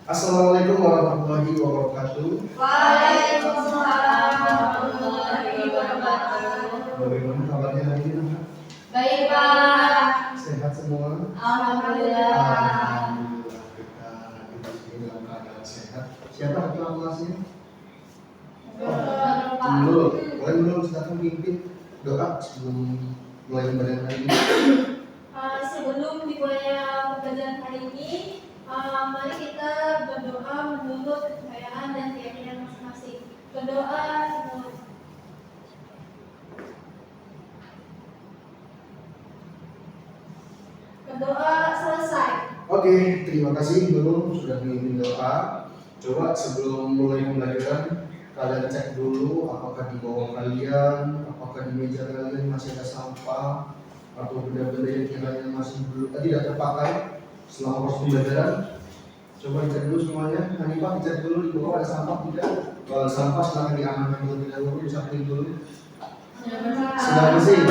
Assalamualaikum warahmatullahi wabarakatuh. Waalaikumsalam warahmatullahi wabarakatuh. Bagaimana kabarnya hari ini? Baik, Pak. Sehat semua? Alhamdulillah. Alhamdulillah, kita hadir di sini dalam keadaan sehat. Siapa ketua kelasnya? Dulu, boleh dulu silakan pimpin doa sebelum mulai pembelajaran hari ini. Sebelum dimulainya pembelajaran hari ini, mari kita berdoa menurut kepercayaan dan keyakinan masing-masing. Berdoa semua. Berdoa selesai. Oke, terima kasih dulu sudah memimpin doa. Coba sebelum mulai pembelajaran, kalian cek dulu apakah di bawah kalian, apakah di meja kalian masih ada sampah atau benda-benda yang kiranya masih belum tidak terpakai selama proses pembelajaran. Coba dicek dulu semuanya. Hanifah dicek dulu di bawah ada sampah tidak? Kalau sampah silahkan diamankan terlebih dahulu, disamping dulu. Sudah bersih.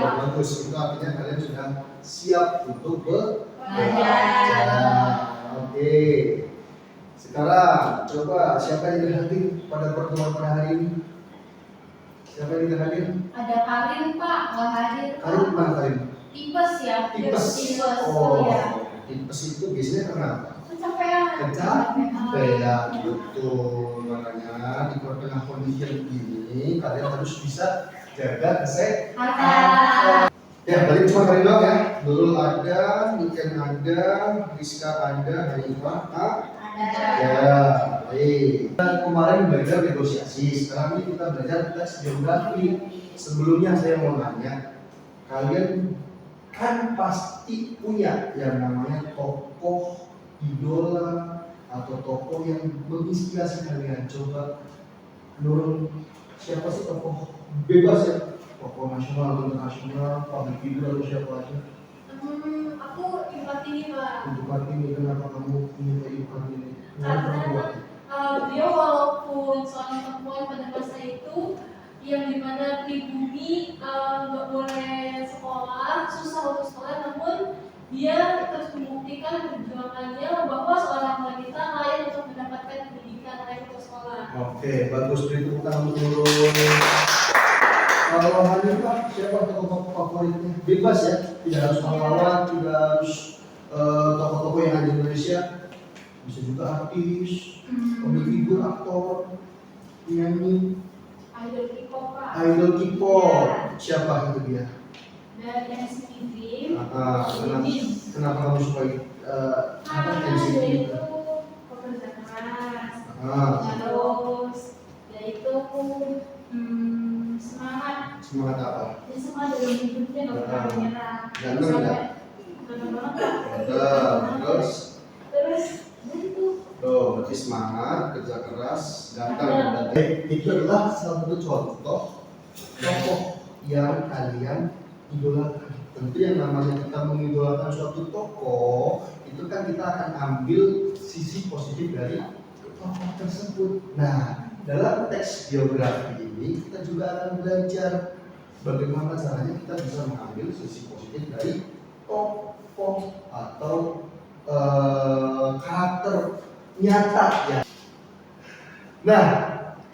Bagus. Itu artinya kalian sudah siap untuk belajar. Oke. Sekarang coba siapa yang tidak hadir pada pertemuan pada hari ini? Siapa yang tidak hadir? Ada Karin, Pak, nggak hadir. Karin mana Karin? Tipes ya. Tipes. Oh ya. Tipes itu biasanya kenapa? Kecapean. Kecapean, betul. Makanya di tengah kondisi yang ini kalian harus bisa jaga kesehatan. Ya, balik cuma Karin doang ya. Nurul ada, Niken ada, Rizka ada, Hanifah ada. Ya, baik. Kita kemarin belajar negosiasi. Sekarang ini kita belajar teks geografi. Sebelumnya saya mau nanya, kalian kan pasti punya yang namanya tokoh idola atau tokoh yang menginspirasi kalian. Coba Nurul, siapa sih tokoh bebas ya? Tokoh nasional atau internasional, public figure atau siapa aja? Aku Ibu Kartini, Pak. Ibu Kartini, kenapa kamu menyukai Ibu Kartini? Karena beliau walaupun seorang perempuan pada masa itu yang dimana pribumi nggak boleh sekolah, susah untuk sekolah, namun dia terus membuktikan perjuangannya bahwa seorang wanita layak untuk mendapatkan pendidikan, layak untuk sekolah. Oke, bagus. Beri tepuk tangan untuk Nurul. Kalau Hanifah, siapa tokoh-tokoh favoritnya? Bebas ya, tidak harus pahlawan, tidak harus tokoh-tokoh yang ada di Indonesia. Bisa juga artis, public figure, aktor, penyanyi, Idol K-pop, Pak. idol K-pop. Ya. Siapa itu dia? Dan NCT Dream. Kenapa kamu suka Karena NCT? dia itu pekerja keras. Terus dia itu Semangat apa? dia semangat dalam hidupnya, nggak pernah menyerah. Ganteng nggak? Ganteng banget, Pak. Terus dia itu tuh, berarti semangat, kerja keras, ganteng. Itu adalah salah satu contoh tokoh yang kalian idolakan. Tentu yang namanya kita mengidolakan suatu tokoh, itu kan kita akan ambil sisi positif dari tokoh tersebut. Nah, dalam teks geografi ini kita juga akan belajar bagaimana caranya kita bisa mengambil sisi positif dari tokoh atau karakter nyata ya. Nah,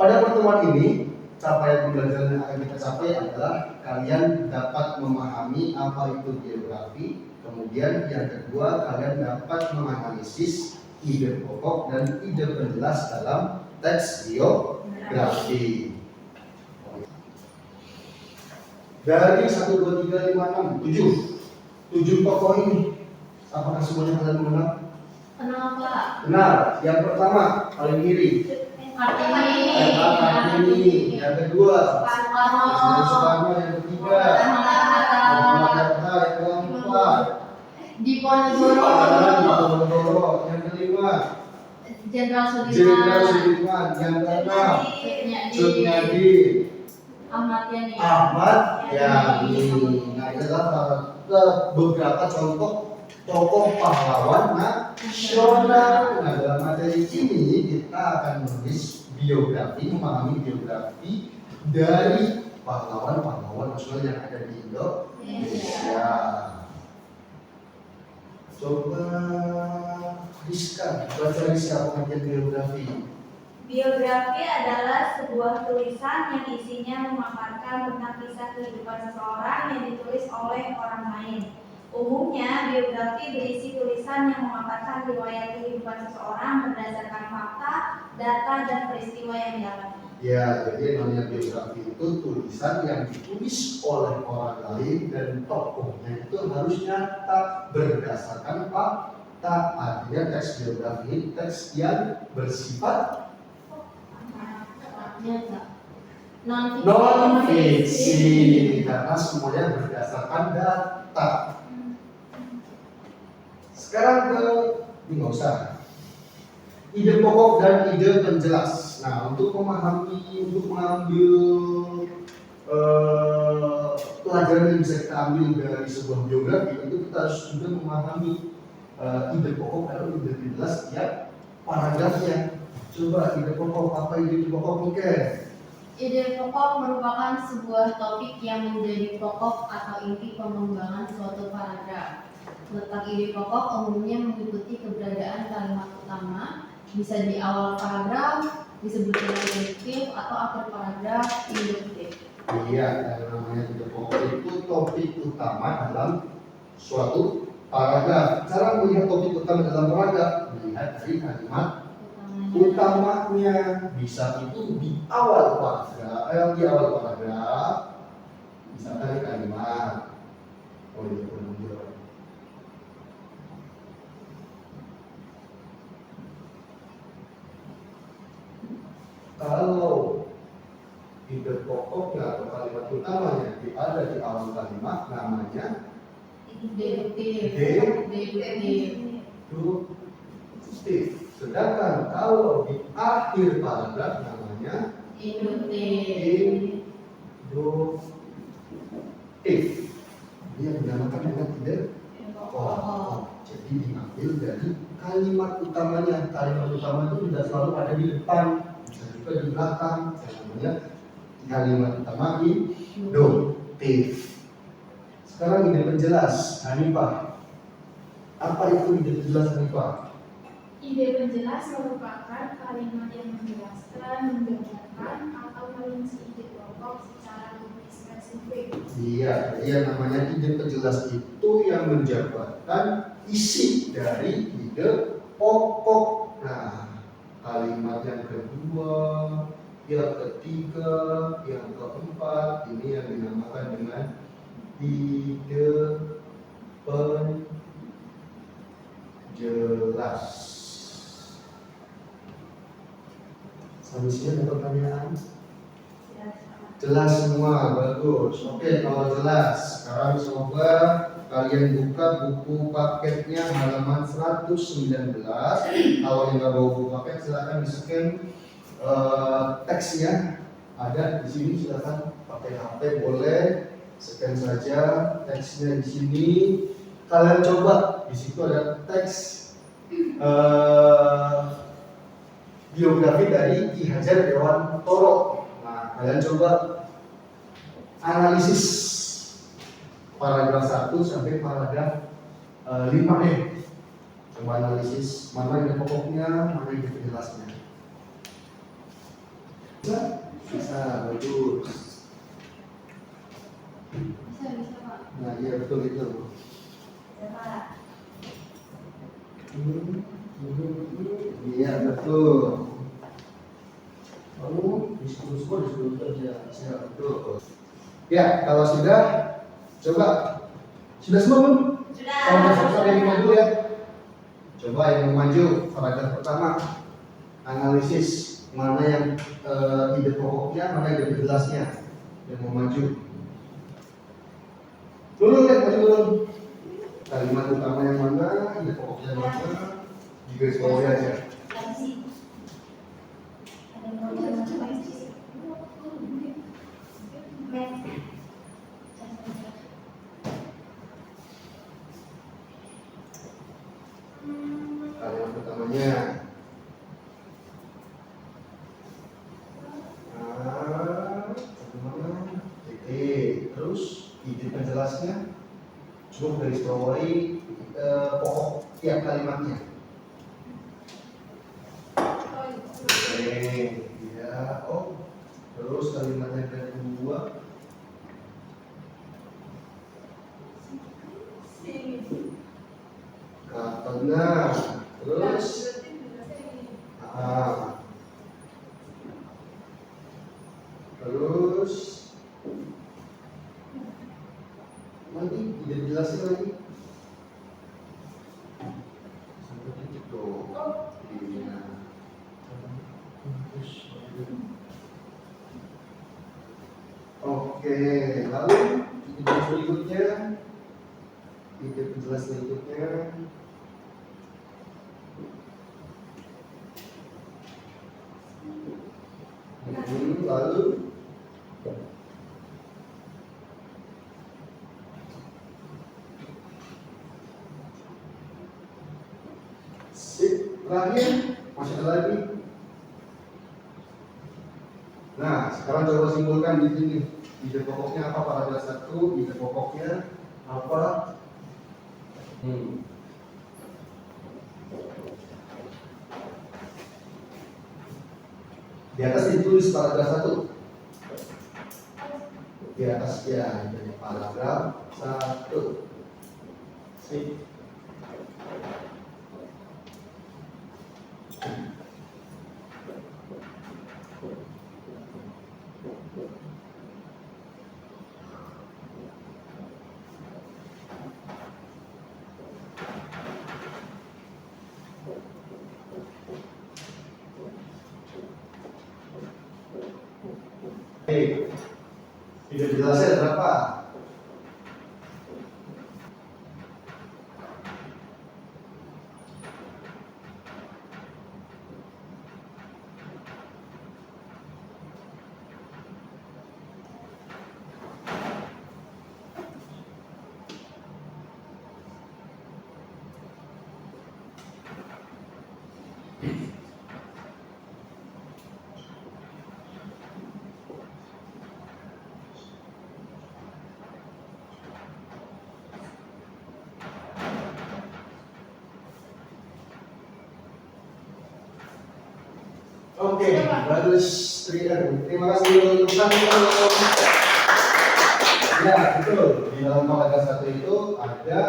pada pertemuan ini capaian pembelajaran yang akan kita capai adalah kalian dapat memahami apa itu geografi. Kemudian yang kedua, kalian dapat menganalisis ide pokok dan ide penjelas dalam teks geografi. Dari 1, 2, 3, 5, 6, 7 tokoh ini, apakah semuanya kalian mengenal? kenal, Pak. Benar. Yang pertama paling kiri, Kartini. yang kedua Presiden Soekarno. Soekarno, yang ketiga Muhammad Hatta, yang keempat Diponegoro. yang kelima Jenderal Jenderal Sudirman. Sudirman, yang keenam Cut Nyadi, Ahmad Yani. Nah, ini adalah beberapa contoh tokoh pahlawan nasional. Nah, dalam materi ini kita akan menulis biografi, memahami biografi dari pahlawan-pahlawan nasional yang ada di Indonesia. Coba Rizka, baca lagi siapa pengertian biografi. Biografi adalah sebuah tulisan yang isinya memaparkan tentang kisah kehidupan seseorang yang ditulis oleh orang lain. Umumnya, biografi berisi tulisan yang memaparkan riwayat kehidupan seseorang berdasarkan fakta, data, dan peristiwa yang dialami. Ya, jadi yang namanya biografi itu tulisan yang ditulis oleh orang lain dan tokohnya itu harus nyata berdasarkan fakta. Artinya teks biografi ini teks yang bersifat non fiksi karena semuanya berdasarkan data. Sekarang ke ini nggak usah. Ide pokok dan ide penjelas. Nah, untuk mengambil pelajaran yang bisa kita ambil dari sebuah biografi, itu kita harus juga memahami ide pokok atau ide penjelas tiap paragrafnya. Coba ide pokok, apa ide pokok mungkin? Ide pokok merupakan sebuah topik yang menjadi pokok atau inti pengembangan suatu paragraf. Letak ide pokok umumnya mengikuti keberadaan kalimat utama, bisa di awal paragraf, disebut dengan induktif, atau akhir paragraf induktif. Iya, yang namanya ide pokok itu topik utama dalam suatu paragraf. Cara melihat topik utama dalam paragraf, melihat dari kalimat utamanya. Bisa itu di awal paragraf, misalkan kalimat. Oh iya, benar. Kalau ide pokoknya atau kalimat utamanya ada di awal kalimat, namanya Deduktif. deduktif. Sedangkan kalau di akhir paragraf namanya Induktif. induktif. Dia dinamakan dengan ide pokok. Jadi diambil dari kalimat utamanya. Kalimat utama itu tidak selalu ada di depan, bisa juga di belakang. Yang namanya kalimat utama induktif. Sekarang ide penjelas, Hanifah. Apa itu ide penjelas, Hanifah? Ide penjelas merupakan kalimat yang menjelaskan, menggambarkan, atau merinci ide pokok secara lebih spesifik. Iya, yang namanya ide penjelas itu yang menjabarkan isi dari ide pokok. Nah, kalimat yang kedua, yang ketiga, yang keempat, ini yang dinamakan dengan ide penjelas. Sampai sini ada pertanyaan? Jelas semua, bagus. Oke, kalau jelas, sekarang coba kalian buka buku paketnya halaman 119. Kalau yang nggak bawa buku paket, silakan di-scan teksnya. Ada di sini, silakan pakai HP boleh, scan saja teksnya di sini. Kalian coba, di situ ada teks biografi dari Ki Hajar Dewantoro. Nah, kalian coba analisis paragraf 1 sampai paragraf 5 deh. Coba analisis mana yang pokoknya, mana yang penjelasnya. Bisa, bagus. Bisa Pak. Nah, iya betul itu. Iya betul. Kamu diskusi kerja, siap betul. Ya, kalau sudah, coba sudah semua belum? Sudah. Kalau sudah yang mau dulu ya. Coba yang mau maju paragraf pertama, analisis mana yang ide pokoknya, mana ide penjelasnya. Yang mau maju. Dulu lihat maju dulu. Kalimat utama yang mana, ide pokoknya yang mana, di garis bawah aja. Kalimat utamanya. Terus ide penjelasnya, coba garis bawahi pokok tiap kalimatnya. jawab. Terus kalimat yang kedua, ke tengah. Terus ah. Terus lagi tidak jelasin lagi. Sampai titik tuh. Iya. Oke, lalu ide berikutnya, ide penjelas berikutnya. Lalu sip, terakhir masih ada lagi. Nah, sekarang coba simpulkan di sini. Ide pokoknya apa paragraf 1? Ide pokoknya apa? Di atas ditulis paragraf 1. Di atas ya, jadi paragraf 1. Sip. Oke, tidak jelasnya berapa? Oke, bagus Trian. Terima kasih untuk ya, betul. Di dalam paragraf 1 itu ada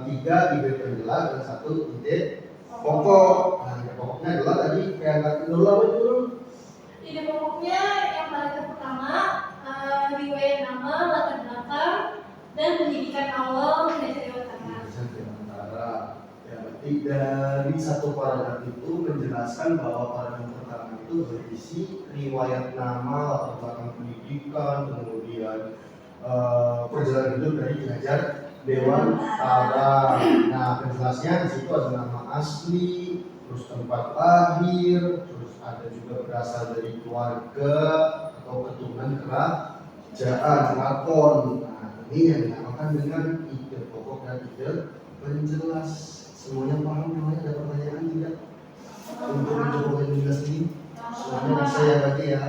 3 ide penjelas dan 1 ide pokok. Nah, ide pokoknya adalah tadi kayak dulu apa dulu? Ide pokoknya yang paragraf pertama, riwayat nama, latar belakang, dan pendidikan awal Indonesia Jawa Tengah. Ya, berarti dari satu paragraf itu menjelaskan bahwa paragraf pertama itu berisi riwayat nama, latar belakang pendidikan, kemudian perjalanan hidup dari Ki Dewan Tara. Nah, penjelasnya di situ ada nama asli, terus tempat lahir, terus ada juga berasal dari keluarga atau keturunan kerajaan keraton. Nah, ini yang dinamakan dengan ide pokok dan ide penjelas. Semuanya paham? Namanya ada pertanyaan tidak? Untuk mencoba menjelas ini, semuanya bisa ya berarti ya.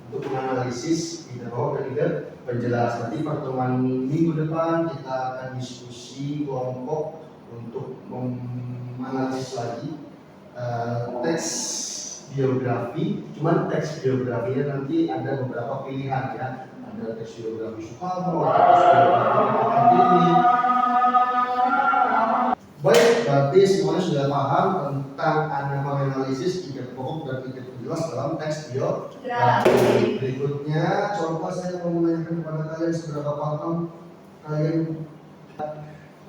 Untuk menganalisis ide pokok dan ide penjelas. Nanti pertemuan minggu depan kita akan diskusi kelompok untuk menganalisis lagi teks biografi. Cuman teks biografinya nanti ada beberapa pilihan ya. Ada teks biografi Soekarno, ada teks biografi Kartini. Baik, berarti semuanya sudah paham tentang menganalisis ide pokok dan ide penjelas dalam teks biografi. Berikutnya, coba saya mau menanyakan kepada kalian seberapa paham kalian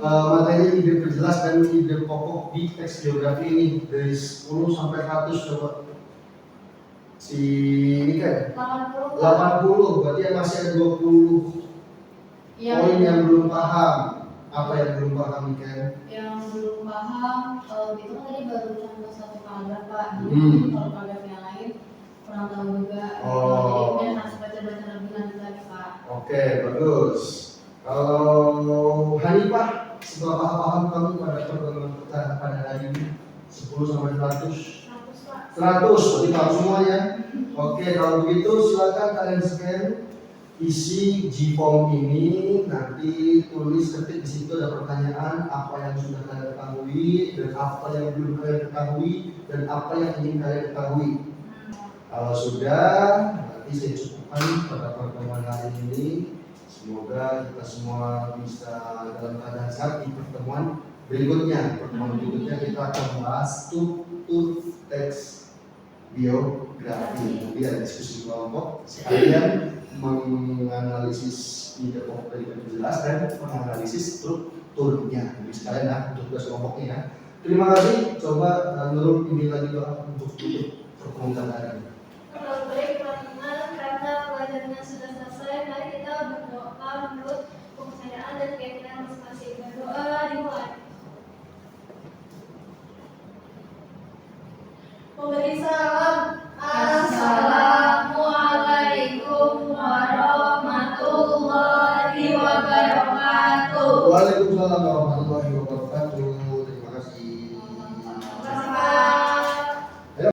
materi ide penjelas dan ide pokok di teks biografi ini dari 10 sampai 100 coba. Si ini kan 80, berarti yang masih ada 20 poin yang belum paham. Apa yang belum paham kan? Yang belum paham, itu kan tadi baru contoh satu paragraf Pak. Jadi kalau paragraf yang lain kurang tahu juga. Jadi mungkin harus baca-baca lebih lanjut lagi Pak. Oke, bagus. Kalau Hanifah, seberapa paham kamu pada pertemuan kita pada hari ini? 10 sampai 100? 100, berarti paham semuanya. Oke, kalau begitu silakan kalian scan isi G-form ini, nanti tulis ketik di situ ada pertanyaan apa yang sudah kalian ketahui dan apa yang belum kalian ketahui dan apa yang ingin kalian ketahui. Kalau sudah, berarti saya cukupkan pada pertemuan hari ini. Semoga kita semua bisa dalam keadaan sehat di pertemuan berikutnya. Pertemuan berikutnya kita akan bahas struktur teks biografi. Nanti ada diskusi kelompok. Sekalian menganalisis ide pokok dari penjelas dan menganalisis strukturnya. Jadi sekalian ya untuk tugas kelompoknya ya. Terima kasih. Coba Nurul ini lagi doa untuk tutup pertemuan hari ini. Baik teman-teman, karena pelajarannya sudah selesai, mari kita berdoa menurut kepercayaan dan keyakinan masing-masing. Berdoa dimulai. Memberi salam. Assalamualaikum warahmatullahi wabarakatuh. Waalaikumsalam warahmatullahi wabarakatuh.